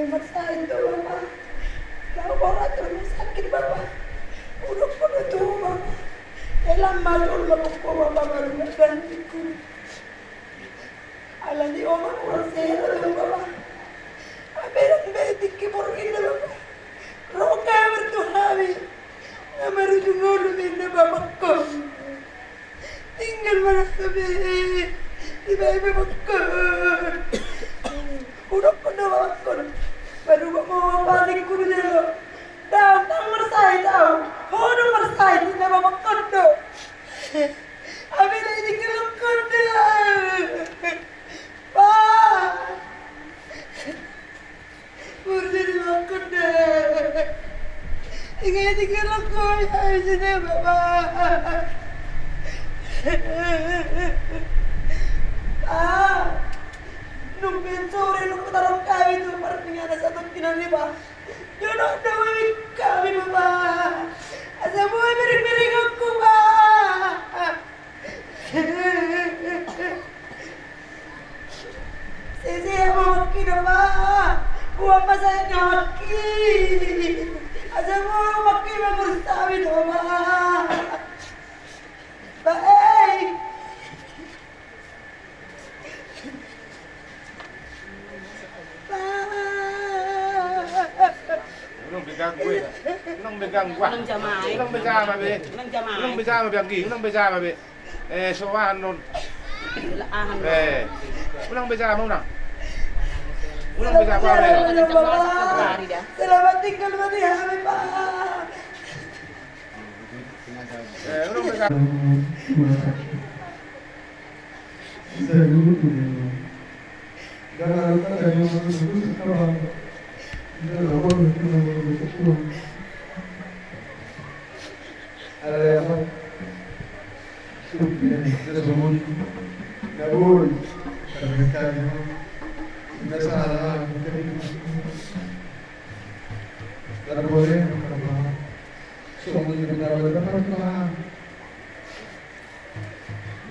nomor satu Bapak. Laborator rumah sakit Bapak. Udah tuh Bapak. Elang malu Bapak Bapak baru gantiku. Alam di Oma orang sehat tuh Bapak. Aberan betik kibur ini Bapak. Roka bertuhabi. Nama rujung ini Bapak kau. Tinggal mana sabi. Ibu Bapak. Udah Bapak kau. Baru mau balik kudu dulu. Tahu nomor saya tahu. Oh nomor saya ini Bapak kau. Abis ini kelem kau. Pak. Urus makan deh. Ingat aku ya sini Bapak. Nungguin sore nunggu taruh kami itu artinya ada satu kinali Pak. Jodoh demi kami Bapak. Asa boleh beri-beri aku Pak. Saya mau makin Bapak. Buat saya nyaki. Asa mau makin berusaha Bapak. Baik. Nung begang gue. Nung begang gua. Nung jamai. Nung begang ma be. Nung jamai. Nung begang ma biang gi. Nung begang ma be. Sowan nun. Laahan. Ulang begang mo na. Ulang begang pa be. Selamat tinggal mati hari Pak. Ulang begang.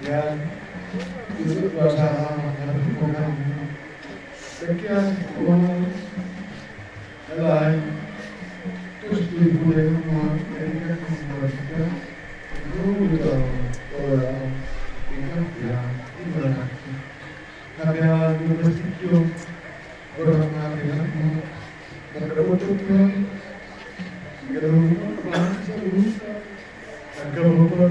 Dan itu berusaha melakukan sekian uang lain terus dibuat rumah mereka membuatnya itu orang yang ibarat kami akan bersikap orang lain dan berbuatnya gerumah seluruh agama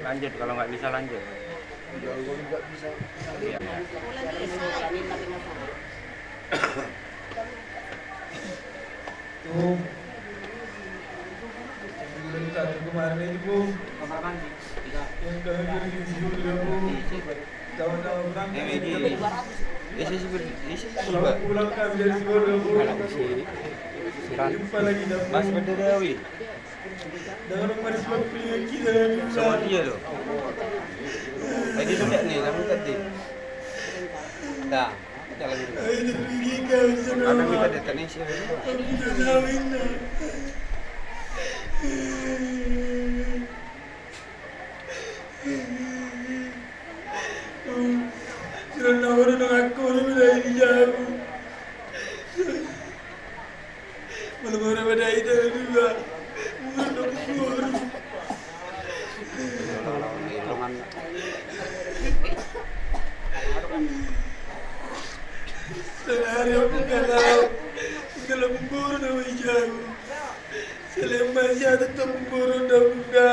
Lanjut kalau nggak bisa lanjut. Kemarin itu Bu, Kamar mandi. yang kehadiran di sini Bu, jauh-jauh berangkat. Selamat pulang kami dari Solo Bu. Jumpa lagi dah Bu. Mas Berdarawi. Dengan orang sebab pilih kita Sama dia loh. Lagi duduk nih, kamu tadi. Dah, kita lagi duduk. Ayo pergi kau Kadang kita detensi. Sudah nawar dengan aku pada ini jago. Malam orang pada itu juga. Sehari aku kalau dalam memburu nama jago. Selama saya tetap memburu dan buka.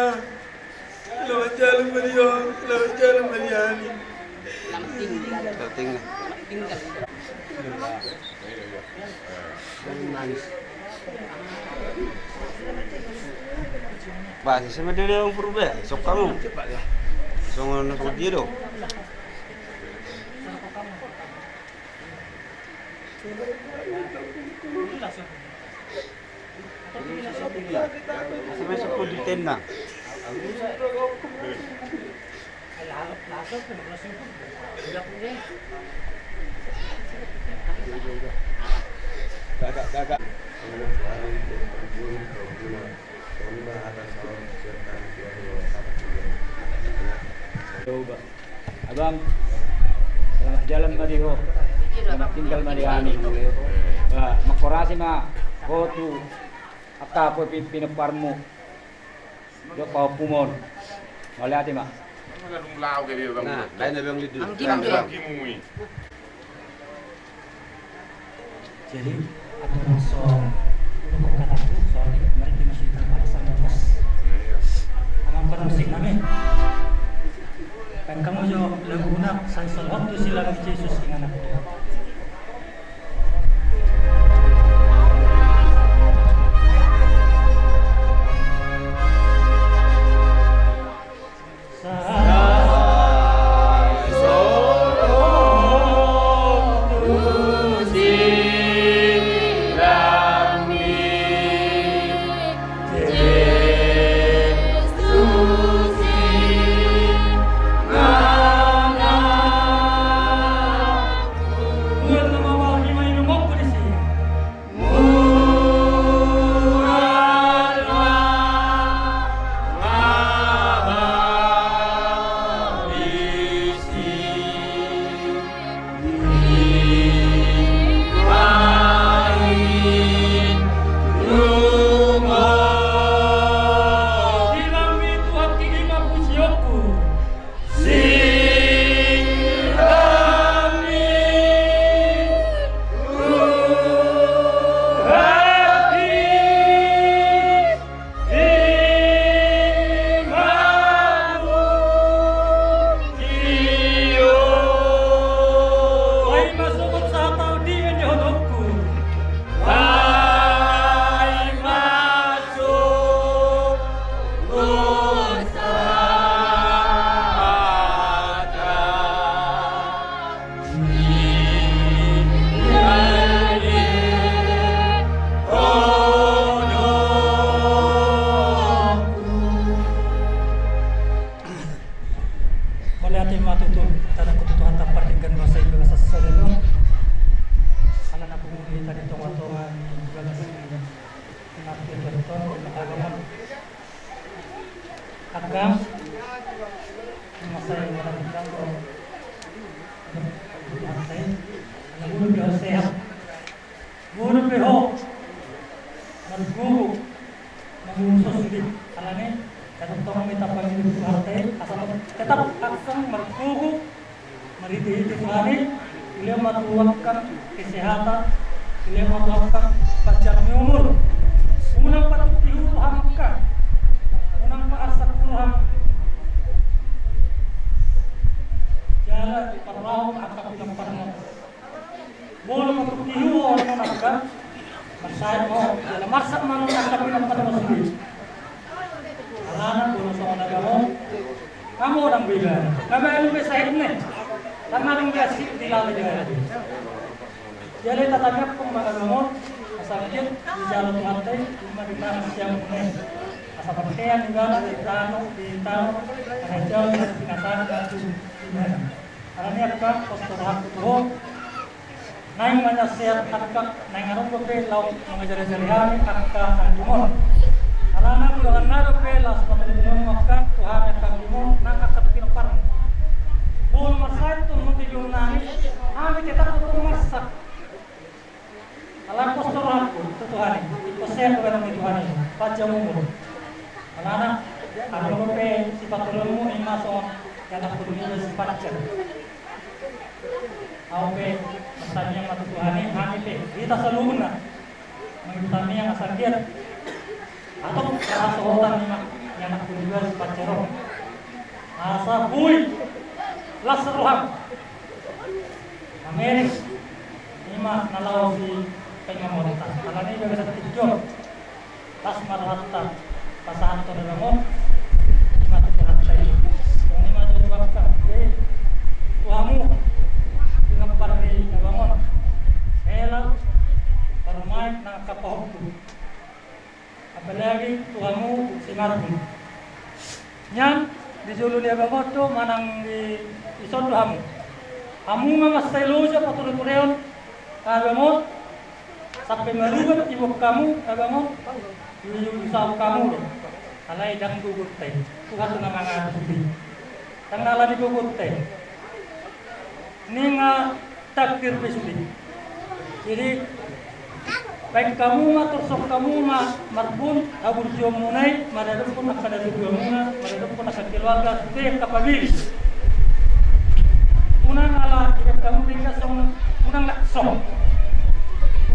Lawan jalan Mariam, lawan jalan Mariani. Tinggal. Bahasa sama dia yang berubah. Sok kamu. Sama dia dong. Masih masuk ke di tenda. Gagak. Abang, selamat jalan Mariho. Selamat tinggal Mariani. Makorasi ma, kotu, apa pinaparmo. Do pau pumon. Maliati ma. Magalong lao kayo bang. Nah, lain na bang lidu. Ang kimbe. Kimui. Jadi aturan soal untuk kataku soal ini mereka masih terpaksa ngokos. Amang musik namin. Kan kamu jo laguna saya salawat tu sila ng Jesus inganak. Agam masay maraming ko masay ang guru biho sehat guru biho nagguru mangusos hindi alane kadang tong minta pangin di harte asal tetap aksang magguru mariti mani beliau matuakan kesehatan beliau matuakan panjang umur unang patutuhan hamka unang paarsak puluhan jalan parlaw akak ng parang bolo matutuhan orang nangka masaya mo jalan marsak man akak ng parang sendiri karena bolo sa nagamo kamu orang beda ngapain lu besahid nih karena ring biasa dilala jalan jadi tatanya pun magagamo masakit di jalan lantai cuma di mana siang ini asa pakaian juga di tanah ada jauh dari singatan dan karena ini akan postur hak tuh Naing manyasehat angka naing arong ko pe law mangajar-ajarihan angka ang dumon. Alana ko lang naro pe las patulungan makka Tuhan ang dumon nang akap pinaparang. Bul marsay to mo tiyong nani. Ami kita to marsak. Alam postoran ko to Tuhan. Pasaya ko ng Tuhan. Pajam mo. Alana ano ko pe si patulungan mo ay maso yan ang pagdulungan si Pajam. Aupe masanya matutuhani kami pe kita saluna mengutami yang asal dia atau kerasotan yang aku juga pacero asa bui lasruham Amerik ima nalaw si pengamorita alani juga bisa tidur tas marhatta pasahan to namo ima tuhatta ini ma jadi waktu tuhamu parri nabangon hela parmay na kapahukto apalagi tuhamu simarapun nyan di julu dia bagoto manang di ison tuhamu hamu nga masayloja patuloy-tureon kagamot sampai marugat ibok kamu kagamot yung isaw kamu alay dang gugutay tuhat na mga tubi tangala di gugutay ninga takdir besudi. Jadi baik kamu ma tersok kamu ma marbun abur jomunai madadum pun akan ada jomuna madadum pun akan keluarga sudah kapabili. Unang ala tidak kamu tinggal song unang laksong.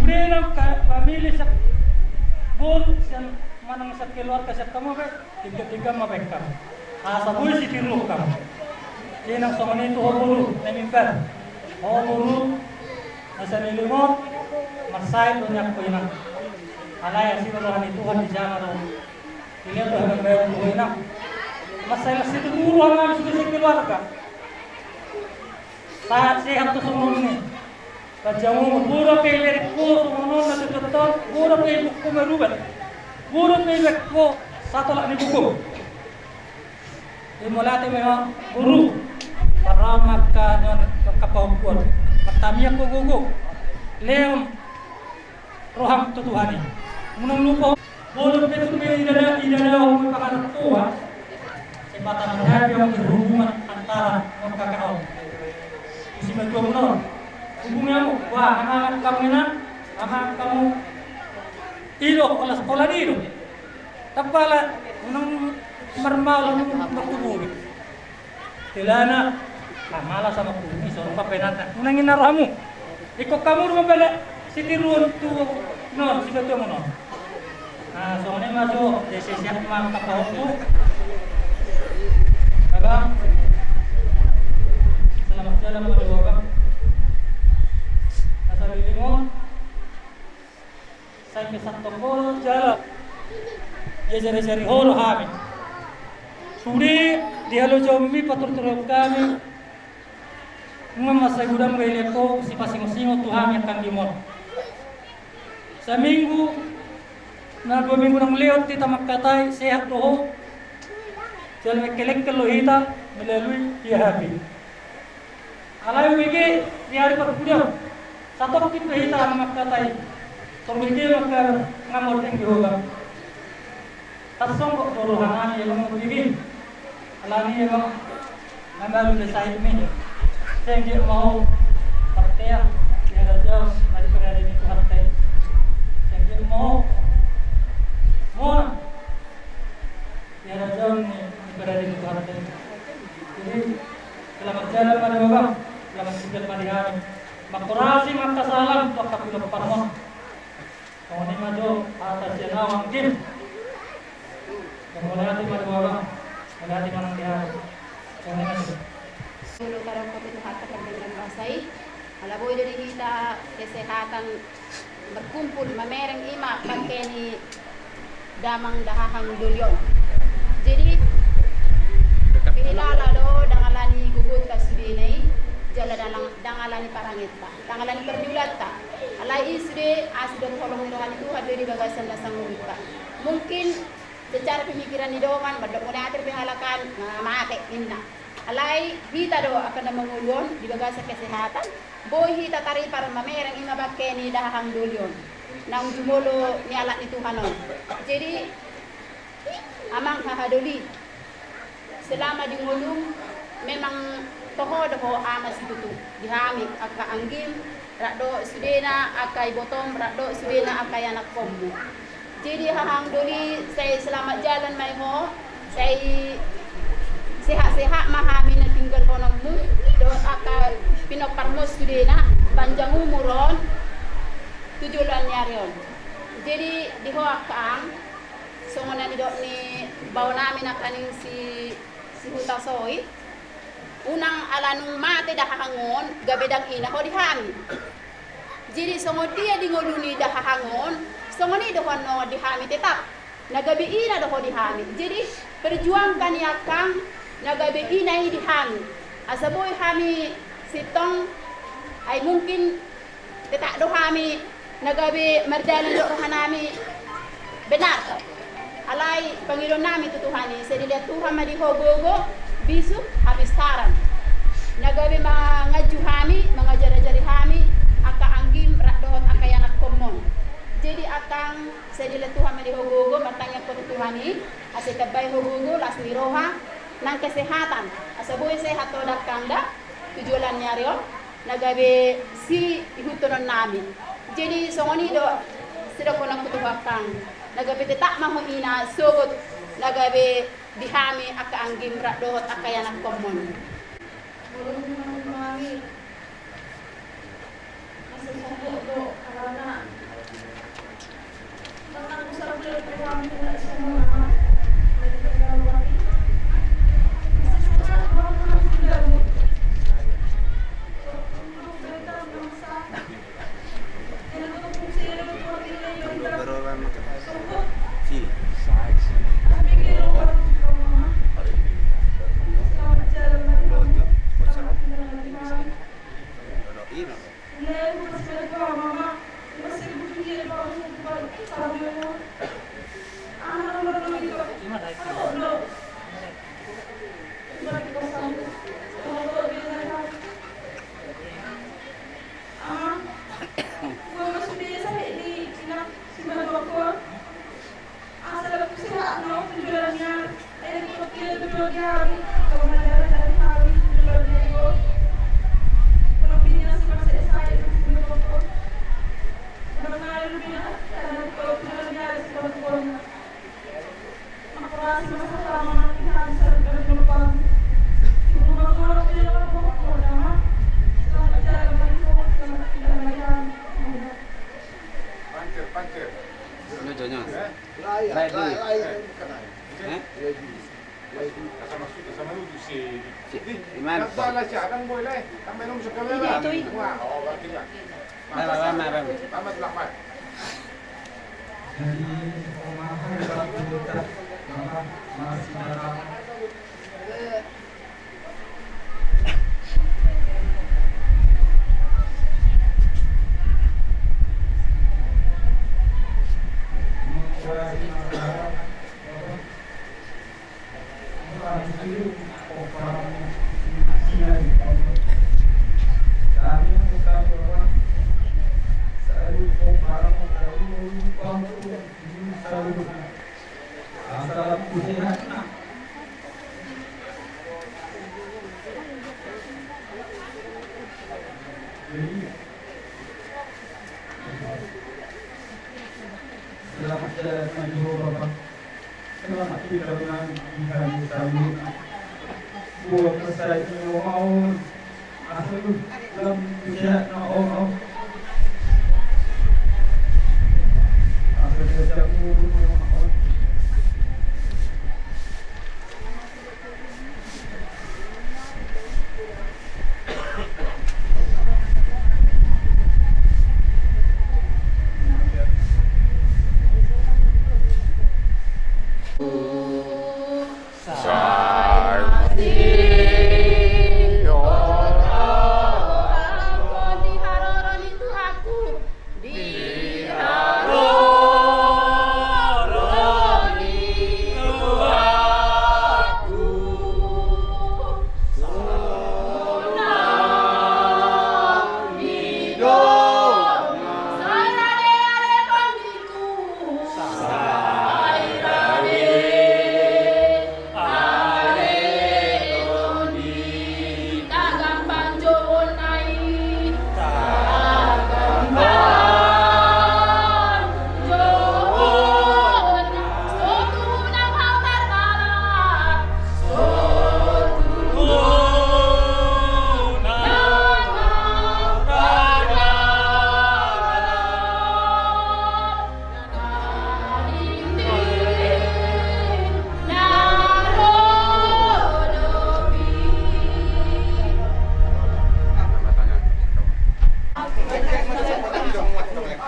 Udah pamili sa bun sian manang sa keluarga sa kamu be tiga mabek kamu. Asa bui si tiru kamu. Jadi nang song ini tuh bulu nemimper. Bulu nasa nilimot masay banyak kuinang. Alay asih orang itu kan di zaman ini tuh hanya bayar kuinang. Masay lah situ dulu orang sudah si keluarga. Saat sehat tuh semua ini. Kajamu buru peler ko semua nanti betul buru peler ko merubah. Buru peler ko satu lagi buku. Dimulai memang buru. Para maka non kapaukuan pertamanya ko gugu leon roham tutuhani munang lupa boleh betul idana mo pakan tua sebatan menghadapi yang berhubungan antara kakak isi betul munang hubungnya mo wah anak kamu ilo olah sekolah ilo tapala munang marmal berhubungan tilana malas sama kumi sorong papenata nangin naramu ikut kamu rumah bela sitirun tu non si betul mo non soalnya masuk desi siap mang kapauku abang selamat jalan menuju abang asal limon saya kesat toko jalan dia jari-jari holo kami suri dia lo jomi patur-turun kami masay gudang gaya ko si pasing-singo Tuhan yang akan dimon. Sa minggu na 2 minggu ng leot kita magkatay sehat toho. Diyan may kelek lohita melalui happy. Alay wigi diari pagpudaw. Sa tok kita hita ang magkatay. Tumigi ngamot ng Jehova. Tasong ko turuhanan yung wigi. Alani yung namalu na sa imi. Saya mau partai yang ada jauh dari berada di partai. Saya mau yang ada jauh ni berada di partai. Jadi selamat jalan pada bapak, selamat tinggal pada kami. Makurasi maka salam untuk kapil parmon. Kau ni maju atas jalan mungkin. Yang mulai hati pada bapak, mulai hati manang dia. Kau ni maju. Dulu karang kebutuhan kepentingan basai, alaboy dari kita kesehatan berkumpul mamereng ima pakeni damang dahahang dulyon. Jadi pilala do dangalani gugut kasbinai jala dangalani parangita, dangalani perdiulata. Alai isde asdon kolong doan itu hadiri bagasan dasang mungka. Mungkin secara pemikiran idongan badok mulai atir pihalakan make inna. Alay, kita do akan mengulon di bagasa kesehatan, bohi tatari para mamerang imabakke ni dahang dulyon nang jumolo ni alat ni Tuhanon. Jadi amang hahadoli selama di ngulung memang toho amas itu dihami aka anggim rado sudena akai bottom rado sudena akai anak kombu. Jadi hahang doli saya selamat jalan mai ho, saya sehat-sehat mahami na tinggal konongmu do aka pinoparmos sudena panjang umuron 7 bulan nyarion. Jadi di ho akang songona ni dok ni bawa namin akaning si Hutasoi unang alanung mate dahangon gabedang ina ho dihami. Jadi songo dia di ngoluni dahangon songo ni dohon no dihami tetap nagabi ina doho dihami. Jadi perjuangkan yakang nagabi ina ini dihami asaboy hami sitong ay mungkin tetap dohami nagabi mardalan dohanami benar alay Panginoon namin tutuhani sa dilihat Tuhan madihogogo bisu habis taran nagabi mga juhami mga jari-jari hami aka anggim rakdohot aka yanak komon. Jadi akang sa dilihat Tuhan madihogogo matangyan ko tutuhani asikabay hogogo las miroha ng kesehatan asabuhay sehat to dakanda tujulan nyaryo nagabi si ihutonon namin. Jadi songonido sila ko nagkutuhakang nagabi tak maho ina sugot nagabi dihami aka anggim rakdohot aka yanak komon. Mulung mami masih sanggup do karena tentang usaha beliau kami tidak semua mereka kalau lagi masih sangat orang sudah mereka bangsa yang fungsi yang berkualitas yang sanggup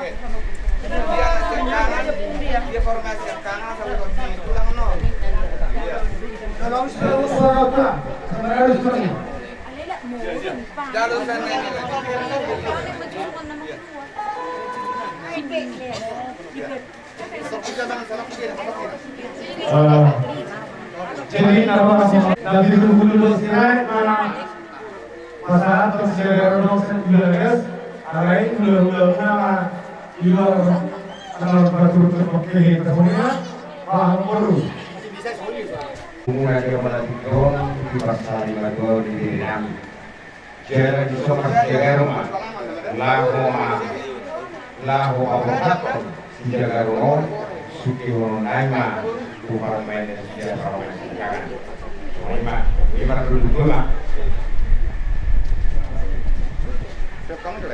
Dia yang kanan, dia formasi yang kanan sampai ke tulang nol. Iya. Kalau suara apa? Harus pergi. Jalur sana ini. Jadi nama Nabi Dulu Sirai mana masalah atau sejarah Rosen Julius, agak ulah nama jual kalau batu terpakai terpunya paham baru. Mulai kepada Tikon di pasar 52 di Diriam. Jaya di Sokas Jaya Rumah. Lahu Abuhat Jaga Rumah Sukiwono Naima Bukan main sejarah orang sekarang. Naima, gimana dulu pula? Kamu tuh,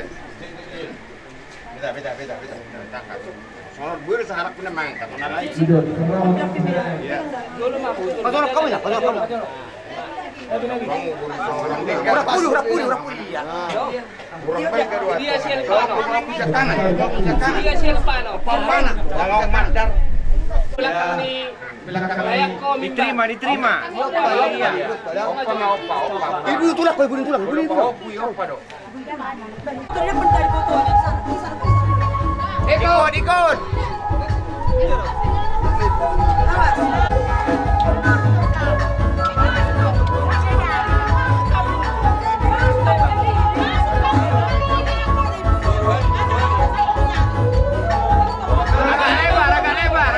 beda. Soalnya gue udah seharap punya main, tak kenal lagi. Sudah dikenal. Pasal kamu ya, pasal kamu. Udah puluh. Burang baik kedua. Dia siapa? Bisa kanan. Dia siapa? Pampana. Kalau mandar. Belakang Diterima. Ibu tulang, ibu tulang. Ikut. Agak lebar.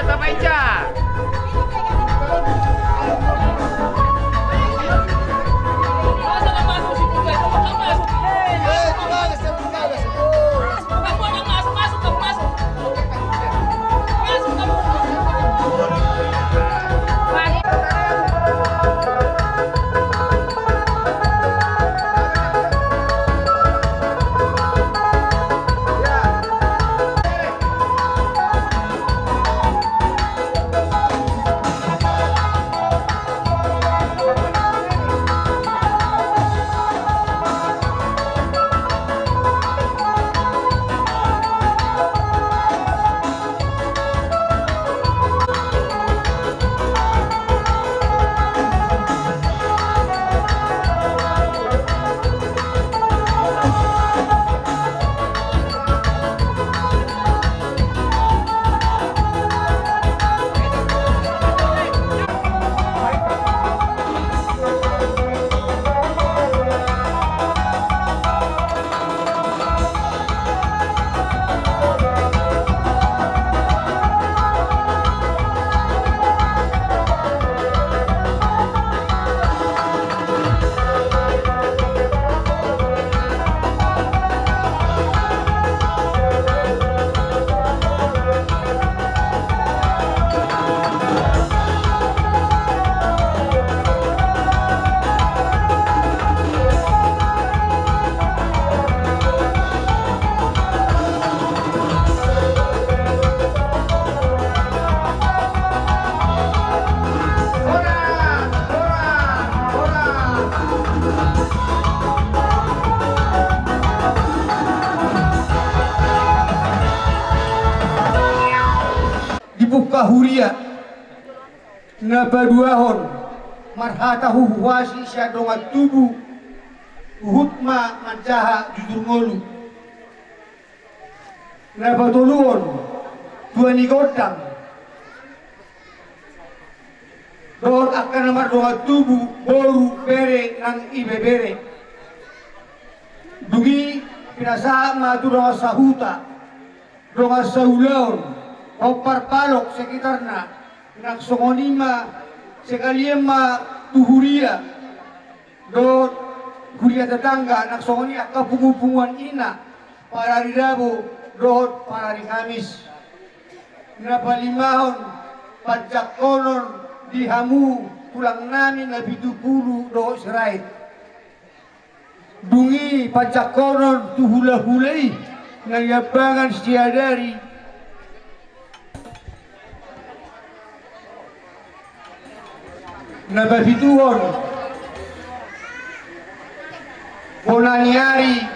Tapaicha. Huria nabaduahon marhatahu wasi syadongat tubuh hutma mancaha jujur ngolu nabadoluon tuani godang doon akan namar dongat tubuh boru bere nang ibe bere dugi pinasa matu dongat sahuta dongat saulaon opar palok sekitarna nak songonima sekaliema tuhuria do huria tetangga nak songonia kapungu-punguan ina para hari Rabu do para hari Kamis napa limahon pajak konon dihamu tulang namin na 70 do serait dungi pancakonon tuhula-hulai ngayabangan setiadari nababituhon bonaniari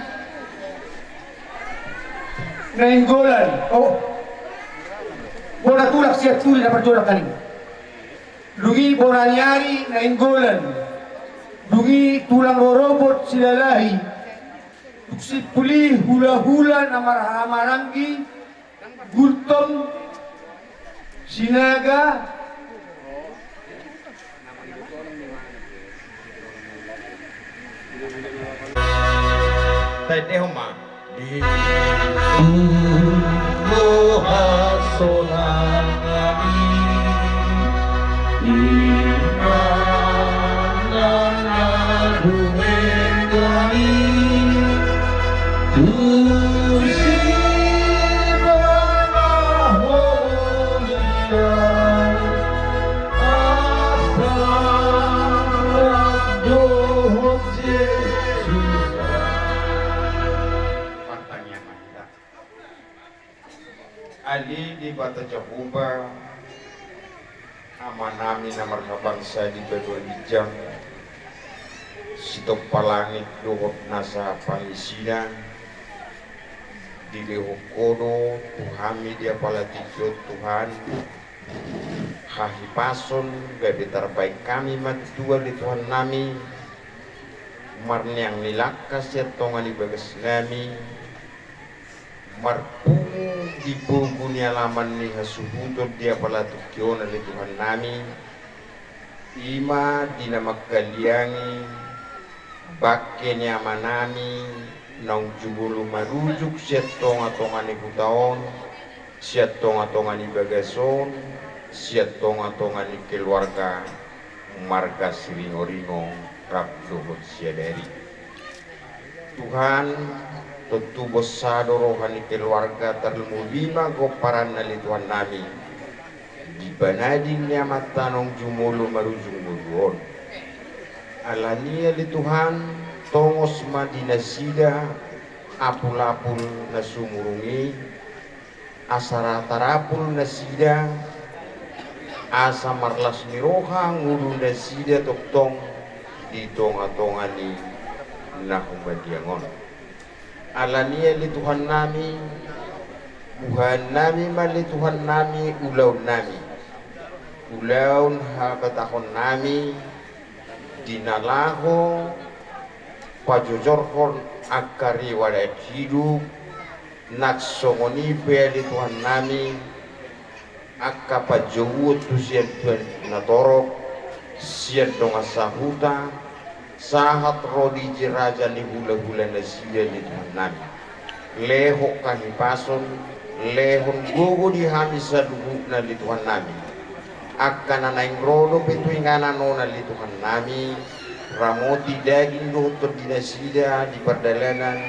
nainggolan bona tulak siya tuli na perjodak kaning dungi bonaniari nainggolan dungi tulang rorobot silalahi tuksi puli hula-hula na maranggi gultom sinaga Tadi homa di Ali di Bata Jahuba amanami na markabangsa di Badua Bijang sitok palangit dohot nasa pangisinan di lehokono tuhami dia palatijot Tuhan hahipason gabi terbaik kami matua di Tuhan nami marniang nilakas ya tongan ibagas nami marpu di bukunya laman ni hasuhutod dia pala tukyon ali Tuhan nami ima dinamak kaliangi bakke ni amanami nang jubulu marujuk siya tonga-tonga ni kutaon siya tonga-tonga ni bagason siya tonga-tonga ni keluarga marga siringo-ringo rabdohot siya dari Tuhan tentu besado rohani keluarga terlumulima goparan ali Tuhan nami di banadin niamat tanong jumulu marujung muluon alania li Tuhan tongos madinasida apul-apul nasumurungi asara tarapul nasida asa marlas niroha ngulu nasida toktong di tonga-tongani nahumadiangon alania li Tuhan nami buhan nami mali Tuhan nami ulaun nami ulaun habatakon nami dinalaho pajojorkon akari wadat hidup naksongoni li Tuhan nami akka pajowut tu sian Tuhan natorok sian donga sahuta sahat rodi jiraja ni hula-hula nasiya ni Tuhan nami leho kahipason lehon gugu di hamisa dugu na li Tuhan nami akan nanaing rodo petuingana nona li Tuhan nami ramoti daging dohtor di nasida di perdalanan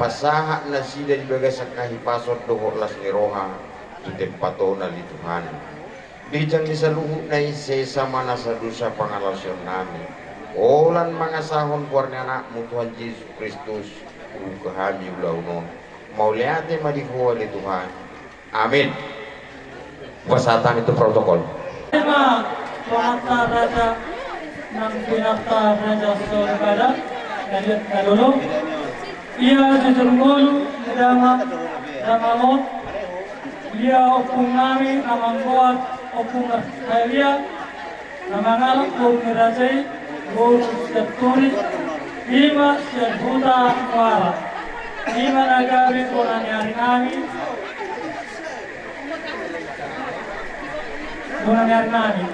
pasaha nasida di bagasa kahipason dohor las niroha tu tempatona li Tuhan dijang disaluhu na isesa manasa dosa pangalasyon nami olan mga sahon buarnya anakmu Tuhan Yesus Kristus kami ulaunon mauliate madihuwa di Tuhan amin pasatan itu protokol Pengantar Raja ng Pinakta Raja Solibada Nadulu ia jujurngulu damamot ia opung nami namangkuat opung Helia namangalak opung Rajai Guru Septuri Ima Serbuta Kuala Ima Nagabi Bonanyari Nami Bonanyari Nami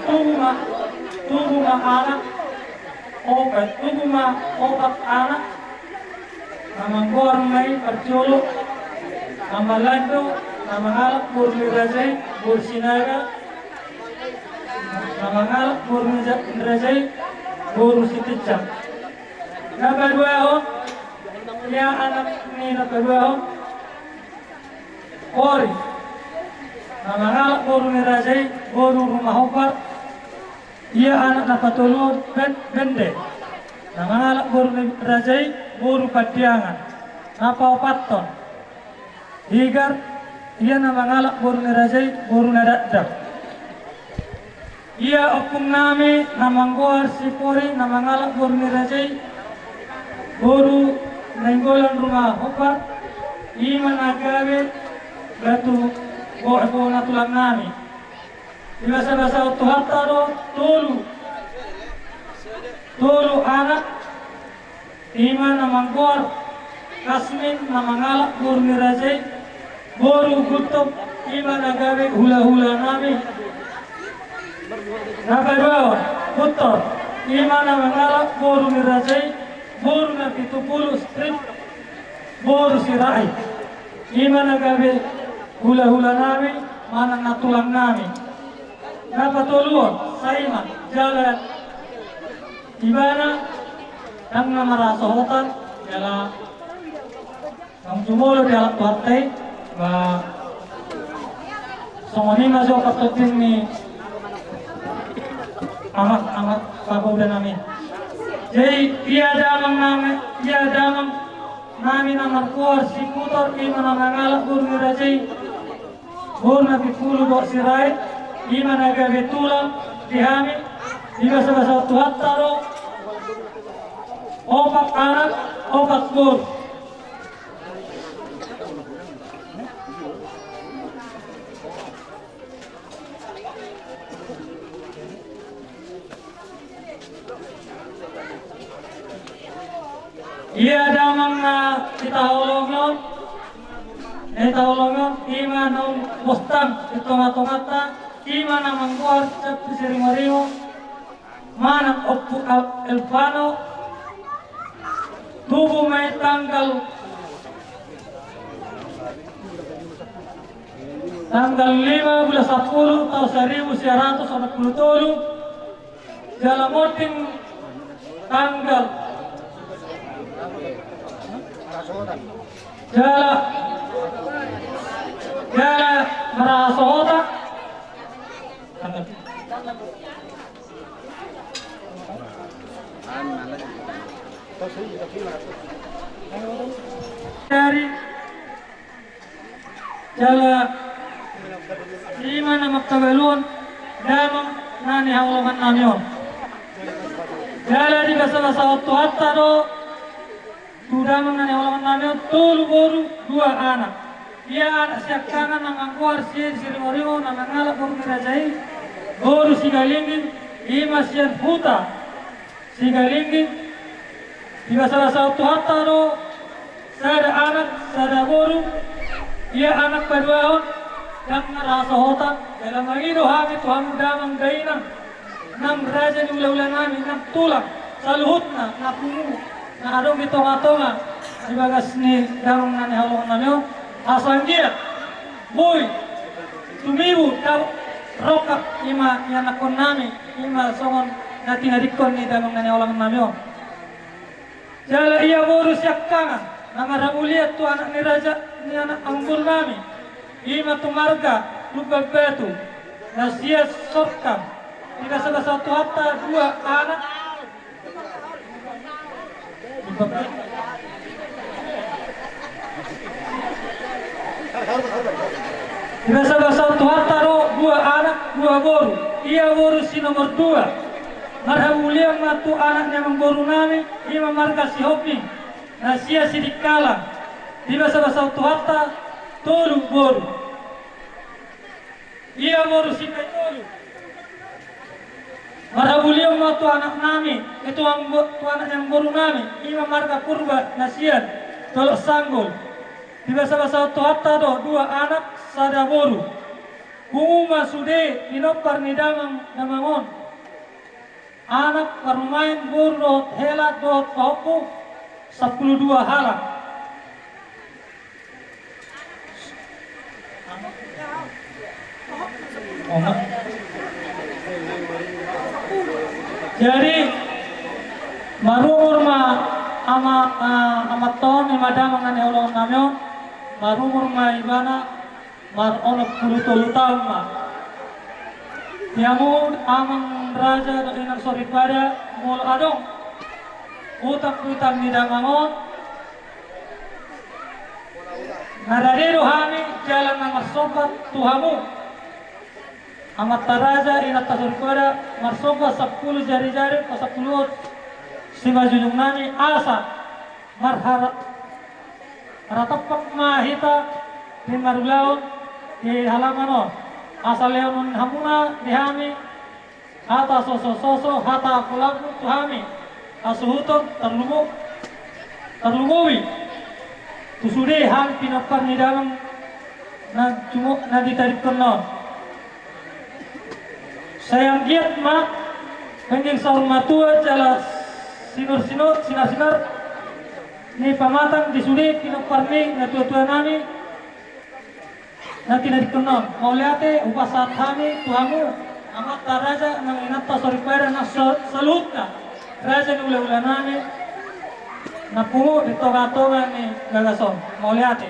Tunggu anak obat Tunggu obat anak Namangkorang may Perculuk Namalando Namangalak Burmi Rajay Bursinaga Namangalak Burmi Rajay Guru Sitijak Nakadua ya anak ni nakadua Kori Namangalak Guru Mirajay Guru Rumah Obat ia anak nakatulod Bende Namangalak Guru Mirajay boru padiangan napau patton higar ia nama ngalak boru nerajai boru nadadak ia opung nami namanggoar sipori nama ngalak boru nerajai boru nenggolan rumah opat iman agawe batu bo natulang nami basa-basa utuhataro tulu anak iman namanggoar kasmin namangalak boru nerajai boru gutop iman agawe hula-hula nami nakabawa putor iman namangalak boru nerajai boru na 70 strip boru sirai iman agawe hula-hula nami manang natulang nami napatuluan saiman jalan ibana ang namarasohotan jala ang sumulo di alat partai ba songoni maso katutin ni amat pagawda namin jadi ia damang nami namarkuar si putor ima namangalak buru nirajay buru napipulu bor sirai ima nagabe tulang dihami iba sa tuhat taro opak anak opak bur ia damang na itahulongon ima nung bostang itonga-tongata ima na mangkuar sa pisirimo-rimo manang oppu elpano tubuh may tanggal 5 bulan 10 tahun 1947 jalamoting tanggal jala marasohota dari jala imana maktabalun damang nani haulungan namyon jala di basa-basa waktu hattaro tudamang nani haulungan namyon tulu boru 2 anak ia anak siak tangan nangangkuar sirimo-rimo nangangalak boru nirajai boru sigalingin ima sian puta sigalingin di basa-basa waktu hattaro sada anak sada boru ia anak paduahon yang ngerasa hotak dalam magido hami tuhan damang gainang nam raja di ulah-ulah nami nam tulang saluhutna na pungu na adong ditonga-tonga di bagas ni damang nani halong namyo asanggia boy tumibu tau rokak ima yanakon nami ima songon nati harikon ni damang nani halong namyo jala ia boru siak kangan nangaramuliat tu anak ni raja ni anak anggur nami ima tumarga lubag betu nasias sorkam ika salah satu hatta 2 anak ika salah satu hatta 2 anak 2 boru ia boru si nomor 2 marhamulia matu anaknya mengboru nami ima marga si hoping nasia si dikala ika salah satu hatta tolu boru ia boru si tolu marhabulium ma tu anak nami itu tu anak yang boru nami ima marga purba nasian tolok sanggul di basa-basa tu hatta do 2 anak sada boru Buma sude inopar ni damangon anak parumain boru dot helat dot paupu 12 halak jadi marumur ma ama ton ni madamang nani ulong namyon marumur ma ibana mar ono 10 tahun ma yamun amang raja do inak sori pada mul adong utang ni damangon Nadadero kami jalan ng marsobat tuhamu. Amat taraja inat tasurpada marsobat 10 jari-jari o 10 si majujung nami asa marharap ratapak mahita di marulaon di halaman o asa leonon hamuna di hami hata soso hata pulaku tuhami asuhuton terlumuwi tusude hang pinapar ni dalam na cumuk na ditarik kenal sayang giat mak pengen sarung matua jala sinar ni pamatang disude pinapar ni na tua nami na tinarik kenal mau liate upasat kami tuhamu amat taraja nang inata soripera na salutna raja ni ula nami na pungo di toga ni gagason mau liate